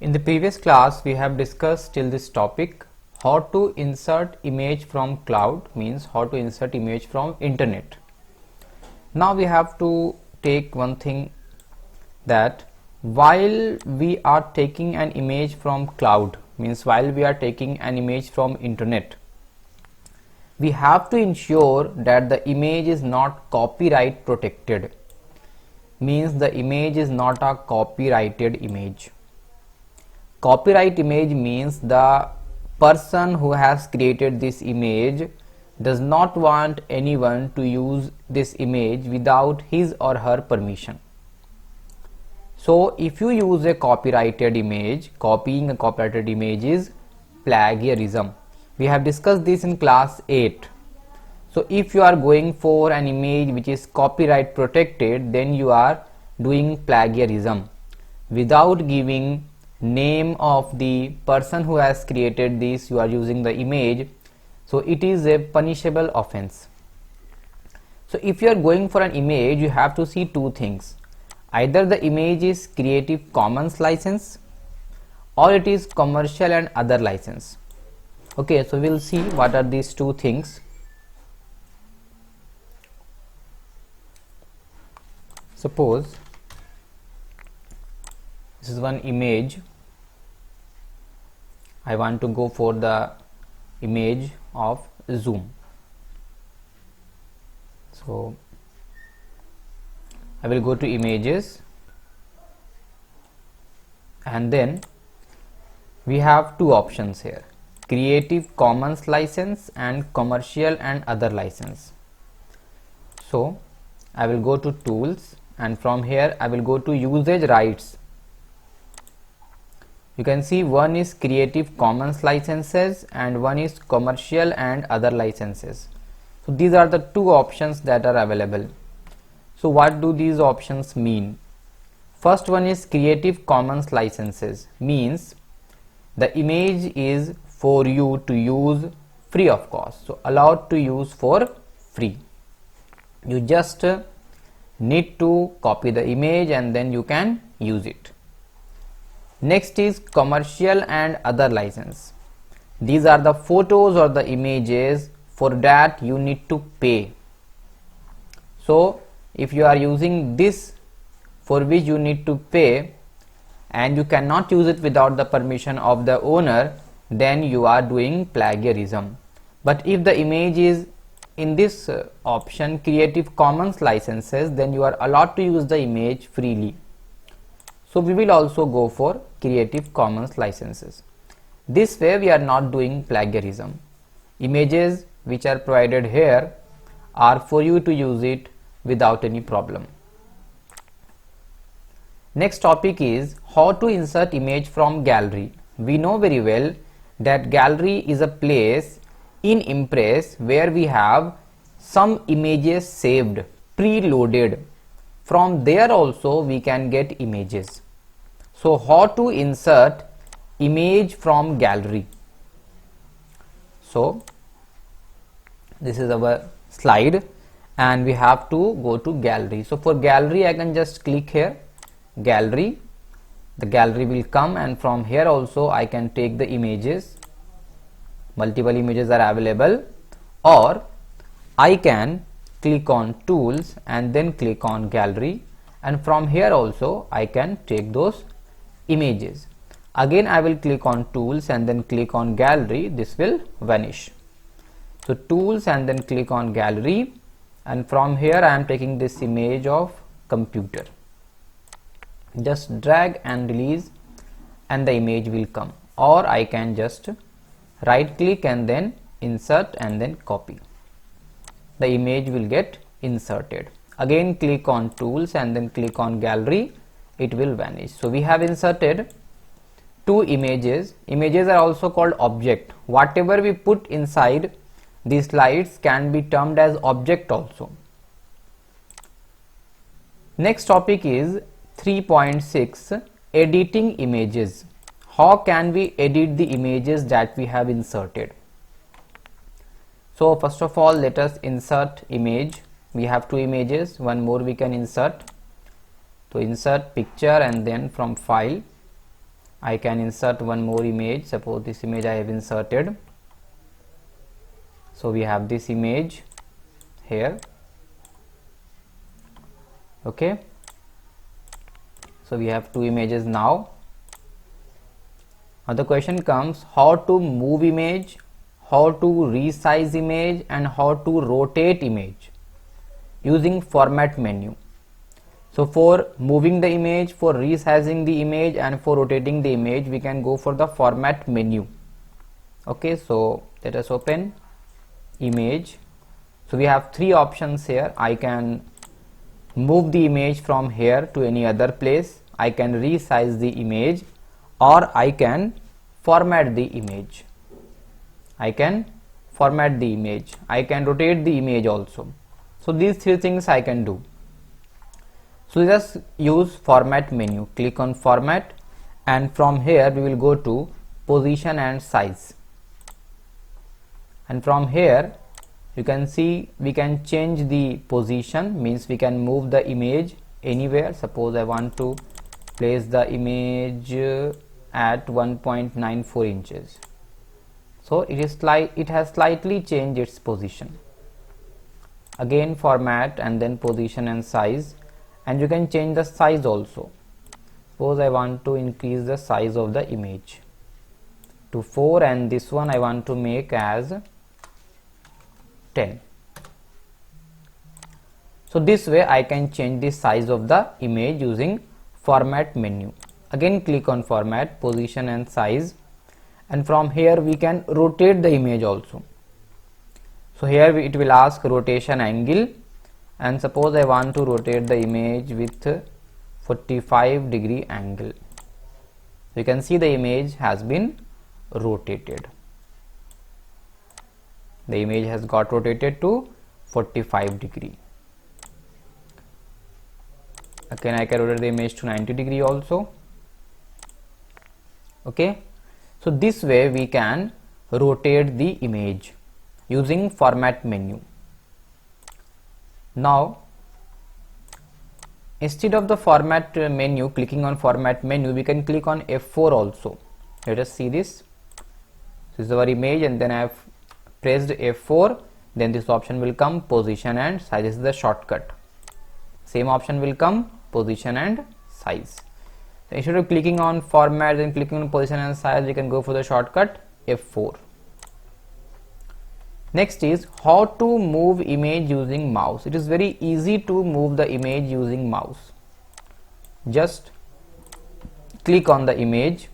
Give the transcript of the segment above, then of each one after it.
In the previous class, we have discussed till this topic how to insert image from cloud, means how to insert image from internet. Now we have to take one thing, that while we are taking an image from cloud, means while we are taking an image from internet, we have to ensure that the image is not copyright protected, means the image is not a copyrighted image. Copyright image means the person who has created this image does not want anyone to use this image without his or her permission. So if you use a copyrighted image, copying a copyrighted image is plagiarism. We have discussed this in class 8. So if you are going for an image which is copyright protected, then you are doing plagiarism without giving name of the person who has created this. You are using the image, so it is a punishable offense. So if you are going for an image, you have to see two things: either the image is Creative Commons license or it is commercial and other license. Okay, so we'll see what are these two things. Suppose this is one image. I want to go for the image of Zoom. So I will go to images, and then we have two options here: Creative Commons license and commercial and other license. So I will go to tools, and from here I will go to usage rights. You can see one is Creative Commons licenses and one is commercial and other licenses. So these are the two options that are available. So what do these options mean? First one is Creative Commons licenses, means the image is for you to use free of cost, so allowed to use for free. You just need to copy the image and then you can use it. Next is commercial and other license. These are the photos or the images, for that you need to pay. So if you are using this for which you need to pay and you cannot use it without the permission of the owner, then you are doing plagiarism. But if the image is in this option Creative Commons licenses, then you are allowed to use the image freely. So we will also go for Creative Commons licenses. This way we are not doing plagiarism. Images which are provided here are for you to use it without any problem. Next topic is how to insert image from gallery. We know very well that gallery is a place in Impress where we have some images saved, preloaded. From there also we can get images. So how to insert image from gallery? So this is our slide and we have to go to gallery. So for gallery I can just click here, gallery. The gallery will come, and from here also I can take the images. Multiple images are available, or I can click on tools and then click on gallery, and from here also I can take those images. Again I will click on tools and then click on gallery. This will vanish. So tools and then click on gallery, and from here I am taking this image of computer. Just drag and release and the image will come, or I can just right click and then insert and then copy. The image will get inserted. Again click on tools and then click on gallery, it will vanish. So we have inserted two images. Images are also called object. Whatever we put inside these slides can be termed as object also. Next topic is 3.6 editing images. How can we edit the images that we have inserted? So first of all, let us insert image. We have two images, one more we can insert. So insert picture and then from file I can insert one more image. Suppose this image I have inserted. So we have this image here. Okay, so we have two images now. Now the question comes, how to move image, how to resize image, and how to rotate image using format menu. So for moving the image, for resizing the image, and for rotating the image, we can go for the format menu. Okay, so let us open image. So we have three options here. I can move the image from here to any other place, I can resize the image, or I can format the image. I can format the image. I can rotate the image also. So these three things I can do. So just use format menu. Click on format, and from here we will go to position and size. And from here you can see we can change the position, means we can move the image anywhere. Suppose I want to place the image at 1.94 inches. So it has slightly changed its position. Again format, and then position and size, and you can change the size also. Suppose I want to increase the size of the image to 4, and this one I want to make as 10. So this way I can change the size of the image using format menu. Again click on format, position and size, and from here we can rotate the image also. So here it will ask rotation angle, and suppose I want to rotate the image with 45-degree angle. You can see the image has been rotated. The image has got rotated to 45-degree. Again I can rotate the image to 90-degree also. Okay, so this way we can rotate the image using format menu. Now instead of the format menu, clicking on format menu, we can click on F4 also. Let us see this. This is our image, and then I have pressed F4, then this option will come, position and size. This is the shortcut. Same option will come, position and size. So instead of clicking on format and clicking on position and size, we can go for the shortcut F4. Next is how to move image using mouse. It is very easy to move the image using mouse. Just click on the image,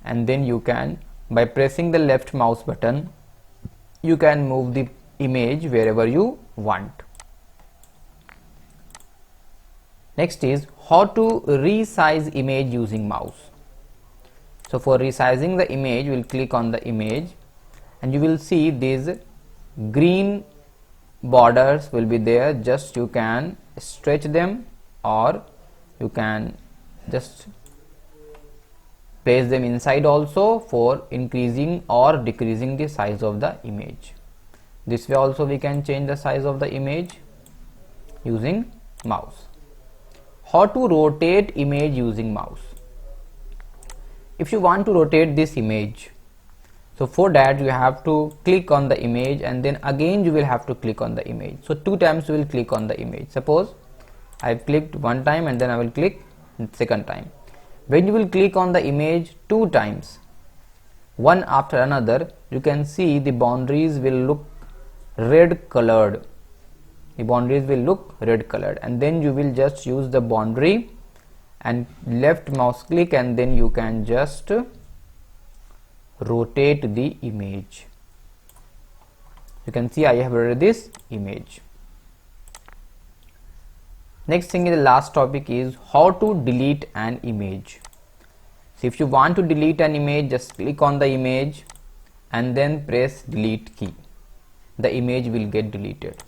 and then you can, by pressing the left mouse button, you can move the image wherever you want. Next is how to resize image using mouse. So for resizing the image, we will click on the image, and you will see these green borders will be there. Just you can stretch them, or you can just place them inside also for increasing or decreasing the size of the image. This way also we can change the size of the image using mouse. How to rotate image using mouse. If you want to rotate this image, so for that you have to click on the image, and then again you will have to click on the image. So 2 times you will click on the image. Suppose I have clicked 1 time, and then I will click second time. When you will click on the image 2 times, one after another, you can see the boundaries will look red colored. The boundaries will look red colored, and then you will just use the boundary and left mouse click, and then you can just rotate the image. You can see I have rotated this image. Next thing is the last topic is how to delete an image. So if you want to delete an image, just click on the image and then press delete key. The image will get deleted.